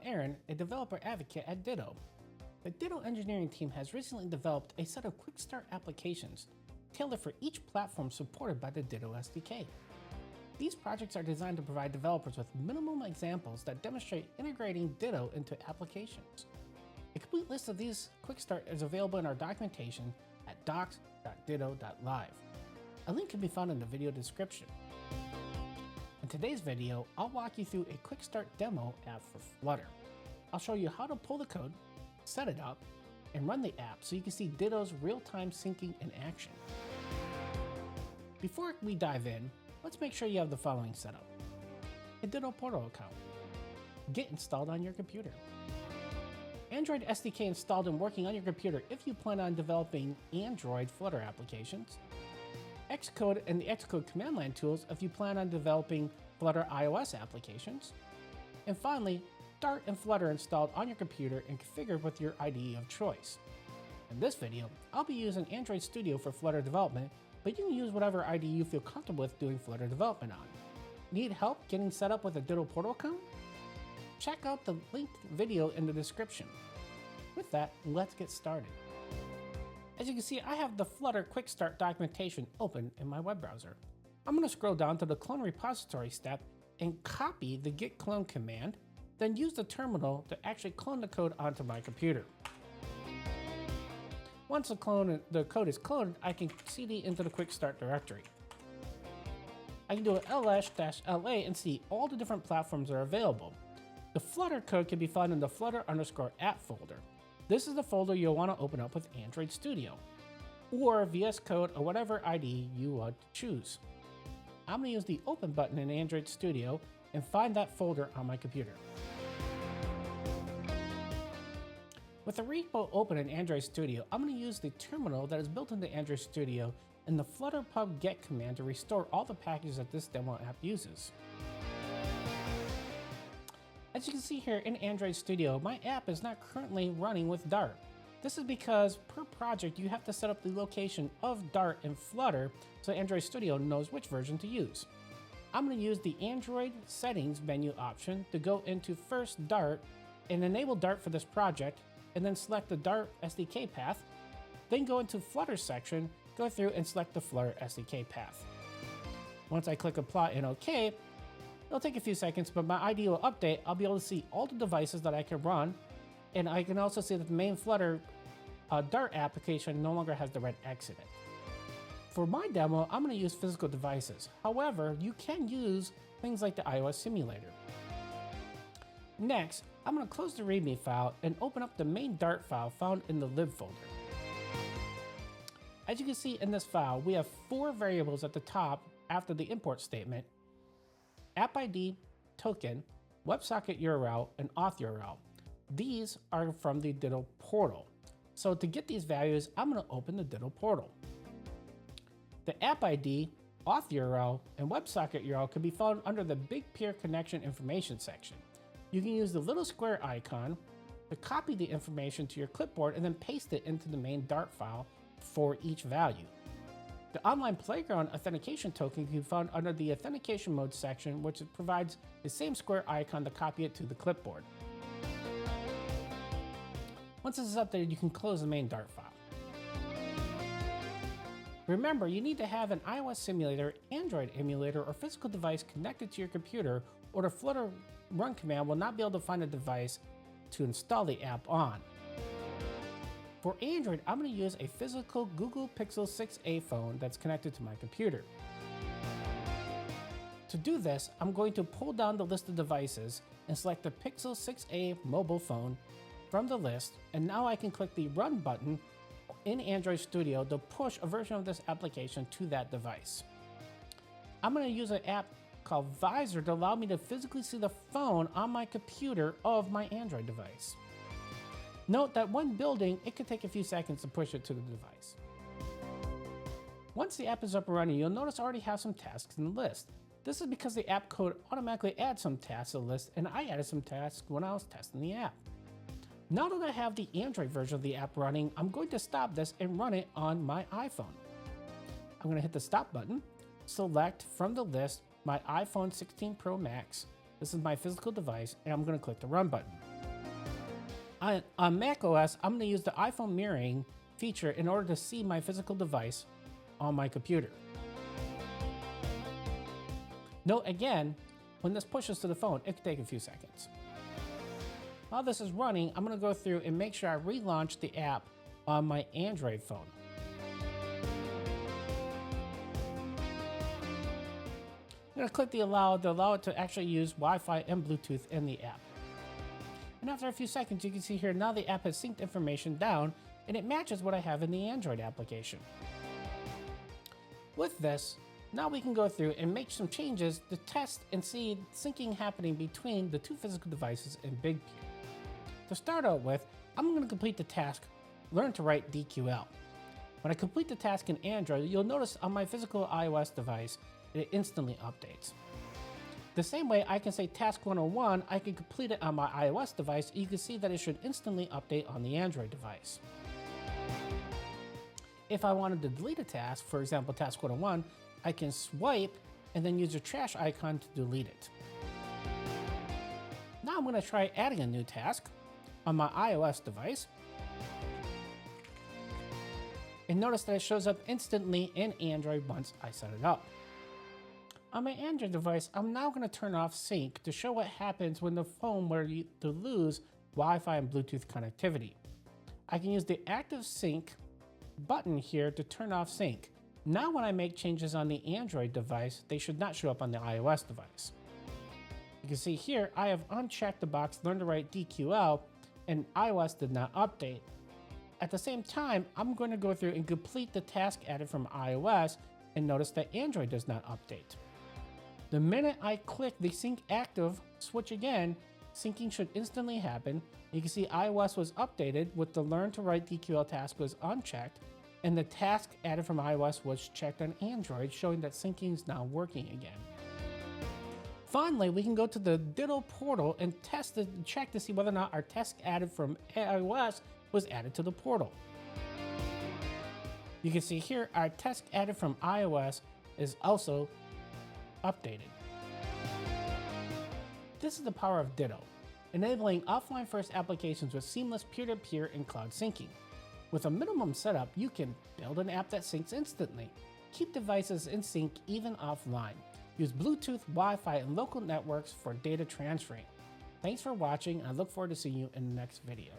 Aaron, a developer advocate at Ditto. The Ditto engineering team has recently developed a set of Quickstart applications tailored for each platform supported by the Ditto SDK. These projects are designed to provide developers with minimum examples that demonstrate integrating Ditto into applications. A complete list of these Quickstart is available in our documentation at docs.ditto.live. A link can be found in the video description. In today's video, I'll walk you through a Quickstart demo app for Flutter. I'll show you how to pull the code, set it up, and run the app so you can see Ditto's real-time syncing in action. Before we dive in, let's make sure you have the following set up: a Ditto Portal account, Git installed on your computer, Android SDK installed and working on your computer if you plan on developing Android Flutter applications, Xcode and the Xcode command line tools if you plan on developing Flutter iOS applications, and finally, Dart and Flutter installed on your computer and configured with your IDE of choice. In this video, I'll be using Android Studio for Flutter development, but you can use whatever IDE you feel comfortable with doing Flutter development on. Need help getting set up with a Ditto Portal account? Check out the linked video in the description. With that, let's get started. As you can see, I have the Flutter Quickstart documentation open in my web browser. I'm going to scroll down to the clone repository step and copy the git clone command, then use the terminal to actually clone the code onto my computer. Once the code is cloned, I can cd into the Quickstart directory. I can do an ls-la and see all the different platforms that are available. The Flutter code can be found in the flutter_app folder. This is the folder you'll want to open up with Android Studio, or VS Code or whatever IDE you want to choose. I'm going to use the Open button in Android Studio and find that folder on my computer. With the repo open in Android Studio, I'm going to use the terminal that is built into Android Studio and the flutter pub get command to restore all the packages that this demo app uses. As you can see here in Android Studio, my app is not currently running with Dart. This is because per project you have to set up the location of Dart and Flutter so Android Studio knows which version to use. I'm going to use the Android settings menu option to go into first Dart and enable Dart for this project, and then select the Dart SDK path, then go into Flutter section, go through and select the Flutter SDK path. Once I click apply and OK, it'll take a few seconds, but my IDE will update. I'll be able to see all the devices that I can run, and I can also see that the main Flutter Dart application no longer has the red X in it. For my demo, I'm going to use physical devices. However, you can use things like the iOS simulator. Next, I'm going to close the README file and open up the main Dart file found in the lib folder. As you can see in this file, we have 4 variables at the top after the import statement: app ID, token, WebSocket URL, and auth URL. These are from the Ditto Portal. So to get these values, I'm going to open the Ditto Portal. The app ID, auth URL, and WebSocket URL can be found under the Big Peer Connection Information section. You can use the little square icon to copy the information to your clipboard and then paste it into the main Dart file for each value. The Online Playground authentication token can be found under the Authentication Mode section, which provides the same square icon to copy it to the clipboard. Once this is updated, you can close the main Dart file. Remember, you need to have an iOS simulator, Android emulator, or physical device connected to your computer, or the Flutter run command will not be able to find a device to install the app on. For Android, I'm going to use a physical Google Pixel 6a phone that's connected to my computer. To do this, I'm going to pull down the list of devices and select the Pixel 6a mobile phone from the list, and now I can click the Run button in Android Studio to push a version of this application to that device. I'm going to use an app called Visor to allow me to physically see the phone on my computer of my Android device. Note that when building, it could take a few seconds to push it to the device. Once the app is up and running, you'll notice I already have some tasks in the list. This is because the app code automatically adds some tasks to the list, and I added some tasks when I was testing the app. Now that I have the Android version of the app running, I'm going to stop this and run it on my iPhone. I'm going to hit the stop button, select from the list my iPhone 16 Pro Max. This is my physical device, and I'm going to click the run button. On macOS, I'm going to use the iPhone mirroring feature in order to see my physical device on my computer. Note again, when this pushes to the phone, it could take a few seconds. While this is running, I'm going to go through and make sure I relaunch the app on my Android phone. I'm going to click the allow to allow it to actually use Wi-Fi and Bluetooth in the app. And after a few seconds, you can see here now the app has synced information down and it matches what I have in the Android application. With this, now we can go through and make some changes to test and see syncing happening between the two physical devices in BigP. To start out with, I'm going to complete the task, Learn to Write DQL. When I complete the task in Android, you'll notice on my physical iOS device, it instantly updates. The same way I can say task 101, I can complete it on my iOS device, you can see that it should instantly update on the Android device. If I wanted to delete a task, for example task 101, I can swipe and then use the trash icon to delete it. Now I'm going to try adding a new task on my iOS device. And notice that it shows up instantly in Android once I set it up. On my Android device, I'm now going to turn off sync to show what happens when the phone were to lose Wi-Fi and Bluetooth connectivity. I can use the active sync button here to turn off sync. Now when I make changes on the Android device, they should not show up on the iOS device. You can see here, I have unchecked the box Learn to Write DQL and iOS did not update. At the same time, I'm going to go through and complete the task added from iOS and notice that Android does not update. The minute I click the sync active switch again, syncing should instantly happen. You can see iOS was updated with the Learn to Write DQL task was unchecked, and the task added from iOS was checked on Android, showing that syncing is now working again. Finally, we can go to the Ditto Portal and check to see whether or not our task added from iOS was added to the portal. You can see here our task added from iOS is also updated. This is the power of Ditto, enabling offline first applications with seamless peer-to-peer and cloud syncing. With a minimum setup, you can build an app that syncs instantly, keep devices in sync even offline, use Bluetooth, Wi-Fi, and local networks for data transferring. Thanks for watching, and I look forward to seeing you in the next video.